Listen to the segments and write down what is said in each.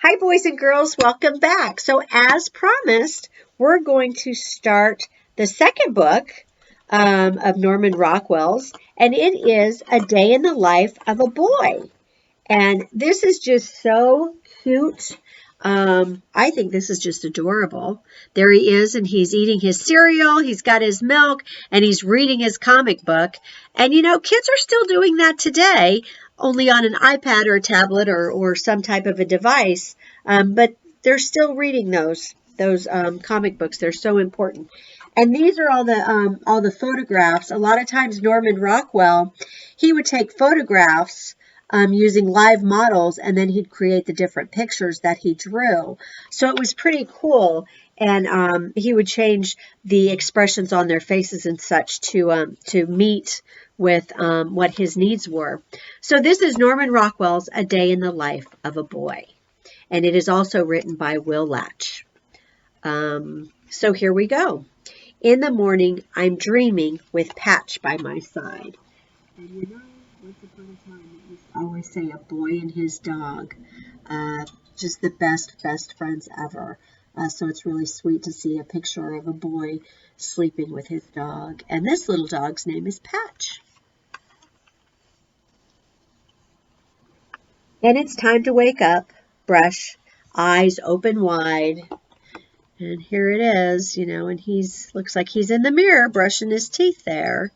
Hi, boys and girls. Welcome back. So, as promised, we're going to start the second book of Norman Rockwell's, and it is A Day in the Life of a Boy. And this is just so cute. I think this is just adorable. There he is, and he's eating his cereal, he's got his milk, and he's reading his comic book. And kids are still doing that today, only on an iPad or a tablet or some type of a device. But they're still reading those comic books. They're so important. And these are all the photographs. A lot of times Norman Rockwell, he would take photographs using live models, and then he'd create the different pictures that he drew. So it was pretty cool. And he would change the expressions on their faces and such to meet with what his needs were. So this is Norman Rockwell's A Day in the Life of a Boy. And it is also written by Will Latch. So here we go. In the morning, I'm dreaming with Patch by my side. And once upon a time, it used to always say a boy and his dog. Just the best friends ever. So it's really sweet to see a picture of a boy sleeping with his dog. And this little dog's name is Patch. And it's time to wake up, brush, eyes open wide. And here it is, and looks like he's in the mirror brushing his teeth there.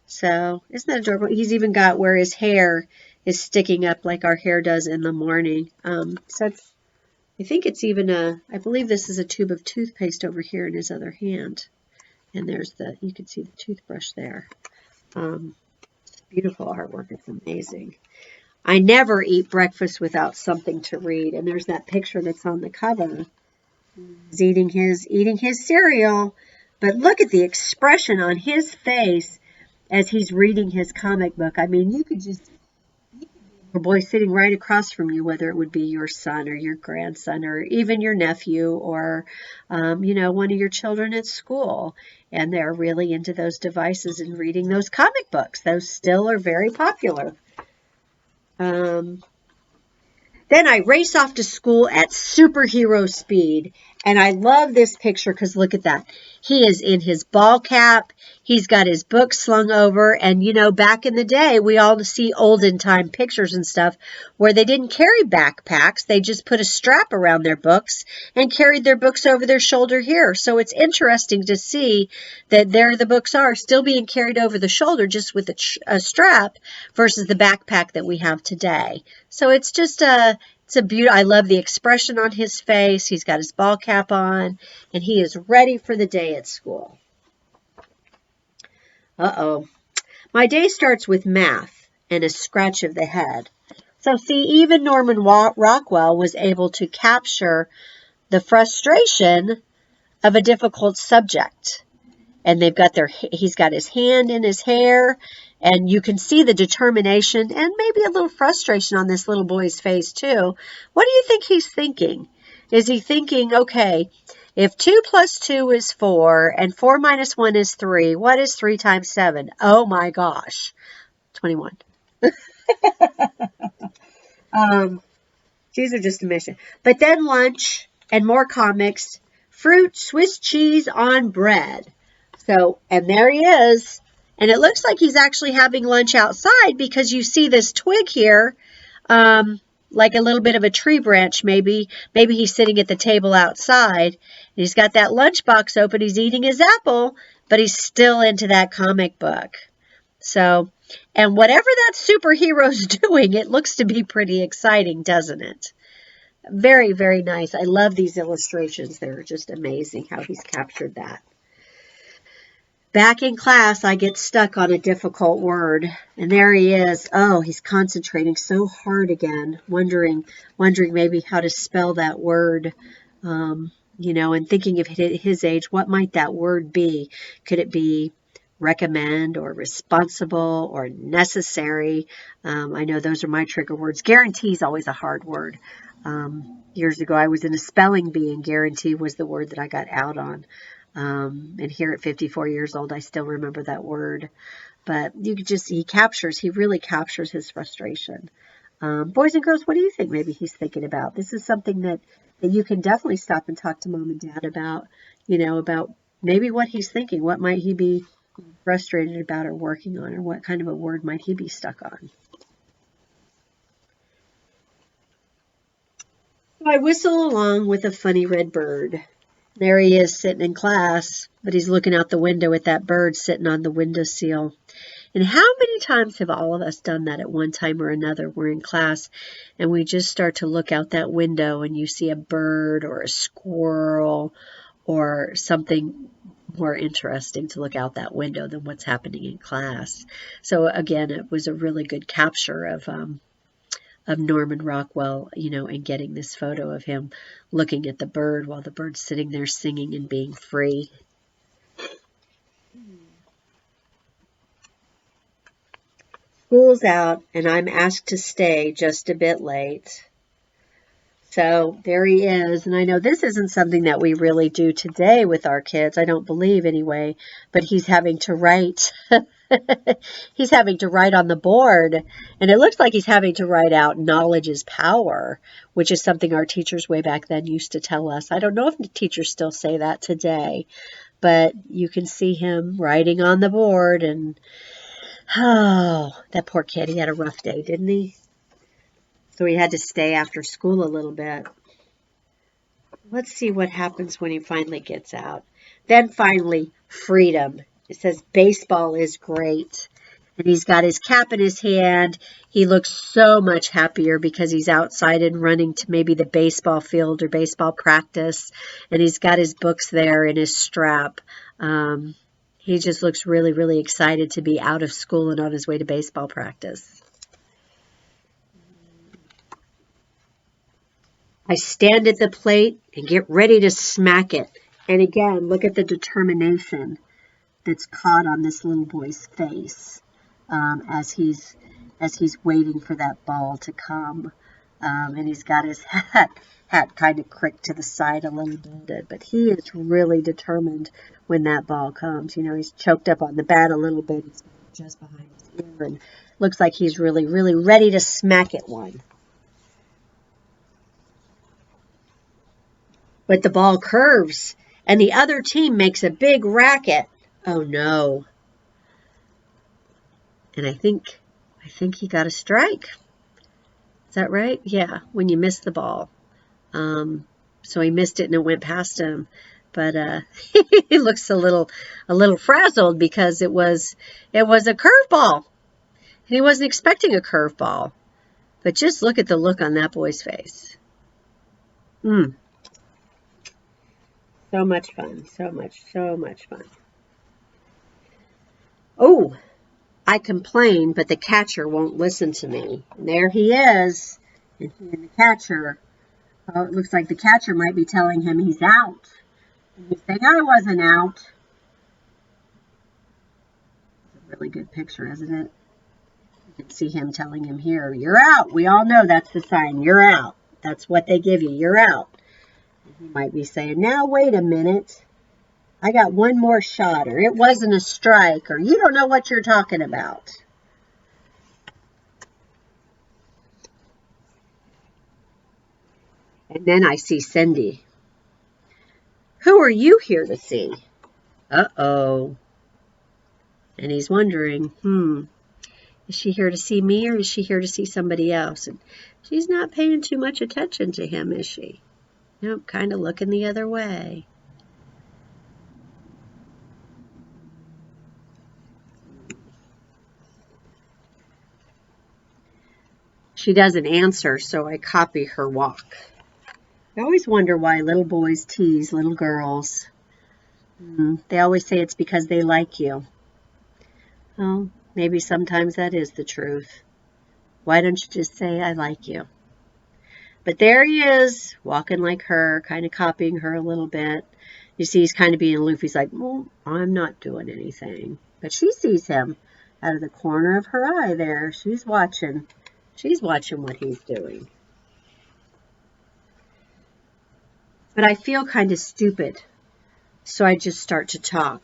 So isn't that adorable? He's even got where his hair is sticking up like our hair does in the morning. So I think it's even I believe this is a tube of toothpaste over here in his other hand. And you can see the toothbrush there. It's beautiful artwork. It's amazing. I never eat breakfast without something to read. And there's that picture that's on the cover. He's eating his cereal. But look at the expression on his face as he's reading his comic book. I mean, you could be a boy sitting right across from you, whether it would be your son or your grandson or even your nephew or, one of your children at school. And they're really into those devices and reading those comic books. Those still are very popular. Then I race off to school at superhero speed. And I love this picture because look at that. He is in his ball cap. He's got his book slung over. And, back in the day, we all see olden time pictures and stuff where they didn't carry backpacks. They just put a strap around their books and carried their books over their shoulder here. So it's interesting to see that there the books are still being carried over the shoulder just with a strap versus the backpack that we have today. So it's just it's a beautiful. I love the expression on his face. He's got his ball cap on, and he is ready for the day at school. Uh-oh. My day starts with math and a scratch of the head. So see, even Norman Rockwell was able to capture the frustration of a difficult subject. And he's got his hand in his hair, and you can see the determination and maybe a little frustration on this little boy's face too. What do you think he's thinking? Is he thinking, okay, if 2 plus 2 is 4 and 4 minus 1 is 3, what is 3 times 7? Oh my gosh, 21. These are just a mission. But then lunch and more comics, fruit, Swiss cheese on bread. So, and there he is. And it looks like he's actually having lunch outside because you see this twig here, like a little bit of a tree branch maybe. Maybe he's sitting at the table outside. And he's got that lunchbox open. He's eating his apple, but he's still into that comic book. So, and whatever that superhero's doing, it looks to be pretty exciting, doesn't it? Very, very nice. I love these illustrations. They're just amazing how he's captured that. Back in class, I get stuck on a difficult word, and there he is. Oh, he's concentrating so hard again, wondering maybe how to spell that word, and thinking of his age, what might that word be? Could it be recommend or responsible or necessary? I know those are my trigger words. Guarantee is always a hard word. Years ago, I was in a spelling bee, and guarantee was the word that I got out on. And here at 54 years old, I still remember that word. But he really captures his frustration. Boys and girls, what do you think maybe he's thinking about? This is something that you can definitely stop and talk to mom and dad about, about maybe what he's thinking. What might he be frustrated about or working on, or what kind of a word might he be stuck on? So I whistle along with a funny red bird. There he is sitting in class, but he's looking out the window at that bird sitting on the windowsill. And how many times have all of us done that at one time or another? We're in class and we just start to look out that window and you see a bird or a squirrel or something more interesting to look out that window than what's happening in class. So again, it was a really good capture of Norman Rockwell, and getting this photo of him looking at the bird while the bird's sitting there singing and being free. School's out, and I'm asked to stay just a bit late. So there he is. And I know this isn't something that we really do today with our kids. I don't believe anyway, but he's having to write. He's having to write on the board. And it looks like he's having to write out knowledge is power, which is something our teachers way back then used to tell us. I don't know if the teachers still say that today, but you can see him writing on the board. And oh, that poor kid, he had a rough day, didn't he? So he had to stay after school a little bit. Let's see what happens when he finally gets out. Then finally, freedom. It says baseball is great. And he's got his cap in his hand. He looks so much happier because he's outside and running to maybe the baseball field or baseball practice. And he's got his books there in his strap. He just looks really, really excited to be out of school and on his way to baseball practice. I stand at the plate and get ready to smack it. And again, look at the determination that's caught on this little boy's face as he's waiting for that ball to come. And he's got his hat kind of cricked to the side a little bit, but he is really determined when that ball comes. He's choked up on the bat a little bit. It's just behind his ear, and looks like he's really, really ready to smack it one. But the ball curves, and the other team makes a big racket. Oh, no. And I think he got a strike. Is that right? Yeah, when you miss the ball. So he missed it and it went past him. But he looks a little frazzled because it was a curveball. And he wasn't expecting a curveball. But just look at the look on that boy's face. So much fun. So much fun. Oh, I complain, but the catcher won't listen to me. And there he is. And the catcher, it looks like the catcher might be telling him he's out. And he's saying, I wasn't out. It's a really good picture, isn't it? You can see him telling him here, you're out. We all know that's the sign. You're out. That's what they give you. You're out. He might be saying, now wait a minute. I got one more shot, or it wasn't a strike, or you don't know what you're talking about. And then I see Cindy. Who are you here to see? Uh-oh. And he's wondering, is she here to see me, or is she here to see somebody else? And she's not paying too much attention to him, is she? Nope, kind of looking the other way. She doesn't answer, so I copy her walk. I always wonder why little boys tease little girls. They always say it's because they like you. Well, maybe sometimes that is the truth. Why don't you just say, I like you? But there he is, walking like her, kind of copying her a little bit. You see, he's kind of being aloof. He's like, well, I'm not doing anything. But she sees him out of the corner of her eye there. She's watching. She's watching what he's doing. But I feel kind of stupid, so I just start to talk.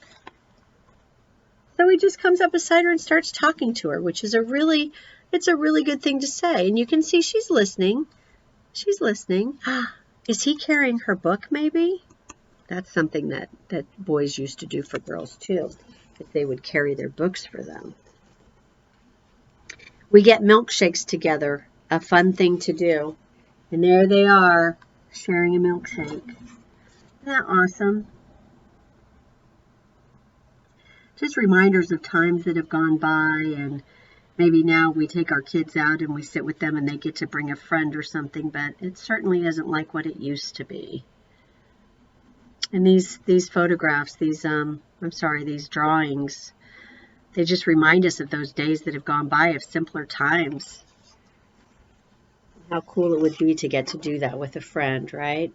So he just comes up beside her and starts talking to her, which is it's a really good thing to say. And you can see she's listening. She's listening. Is he carrying her book maybe? That's something that boys used to do for girls too, if they would carry their books for them. We get milkshakes together, a fun thing to do. And there they are, sharing a milkshake. Isn't that awesome? Just reminders of times that have gone by, and maybe now we take our kids out and we sit with them and they get to bring a friend or something, but it certainly isn't like what it used to be. And these photographs, these drawings, they just remind us of those days that have gone by, of simpler times. How cool it would be to get to do that with a friend, right?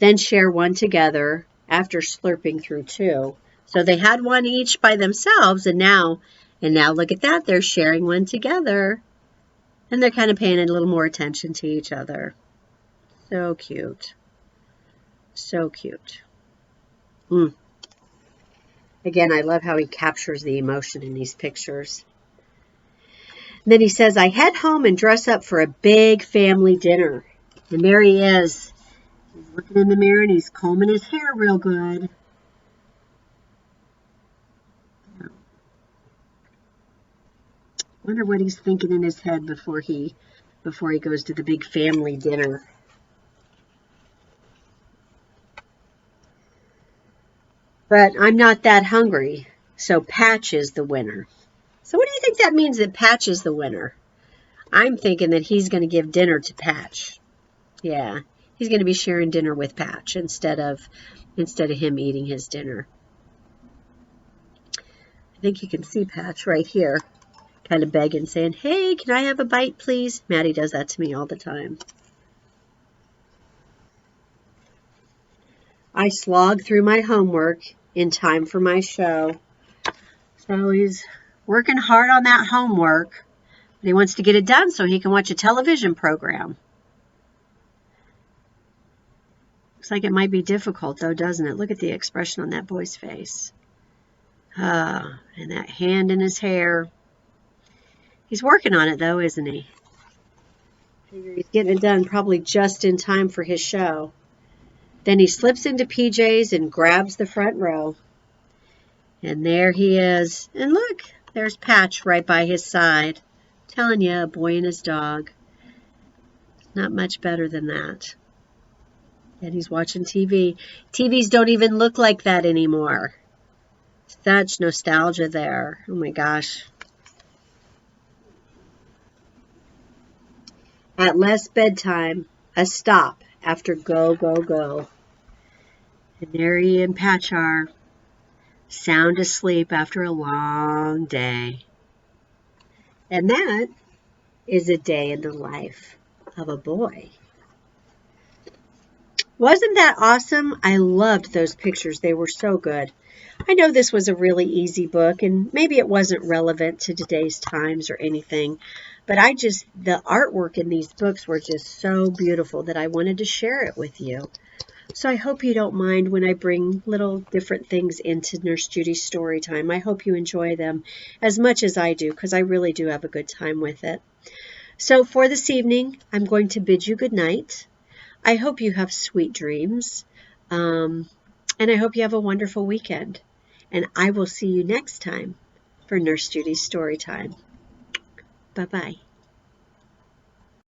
Then share one together after slurping through two. So they had one each by themselves, and now look at that, they're sharing one together. And they're kind of paying a little more attention to each other. So cute. So cute. Again, I love how he captures the emotion in these pictures. And then he says, I head home and dress up for a big family dinner. And there he is. He's looking in the mirror and he's combing his hair real good. Wonder what he's thinking in his head before he goes to the big family dinner. But I'm not that hungry, so Patch is the winner. So what do you think that means, that Patch is the winner? I'm thinking that he's going to give dinner to Patch. Yeah, he's going to be sharing dinner with Patch instead of him eating his dinner. I think you can see Patch right here, kind of begging, saying, hey, can I have a bite, please? Maddie does that to me all the time. I slog through my homework in time for my show. So he's working hard on that homework, but he wants to get it done so he can watch a television program. Looks like it might be difficult though, doesn't it? Look at the expression on that boy's face. And that hand in his hair. He's working on it though, isn't he? He's getting it done probably just in time for his show. Then he slips into PJs and grabs the front row. And there he is. And look, there's Patch right by his side. Telling you, a boy and his dog. Not much better than that. And he's watching TV. TVs don't even look like that anymore. Such nostalgia there. Oh my gosh. At last bedtime, a stop after go, go, go. And there he and Patch are, sound asleep after a long day. And that is a day in the life of a boy. Wasn't that awesome? I loved those pictures. They were so good. I know this was a really easy book, and maybe it wasn't relevant to today's times or anything, but the artwork in these books were just so beautiful that I wanted to share it with you. So I hope you don't mind when I bring little different things into Nurse Judie's story time. I hope you enjoy them as much as I do, because I really do have a good time with it. So for this evening, I'm going to bid you good night. I hope you have sweet dreams, and I hope you have a wonderful weekend. And I will see you next time for Nurse Judie's story time. Bye-bye.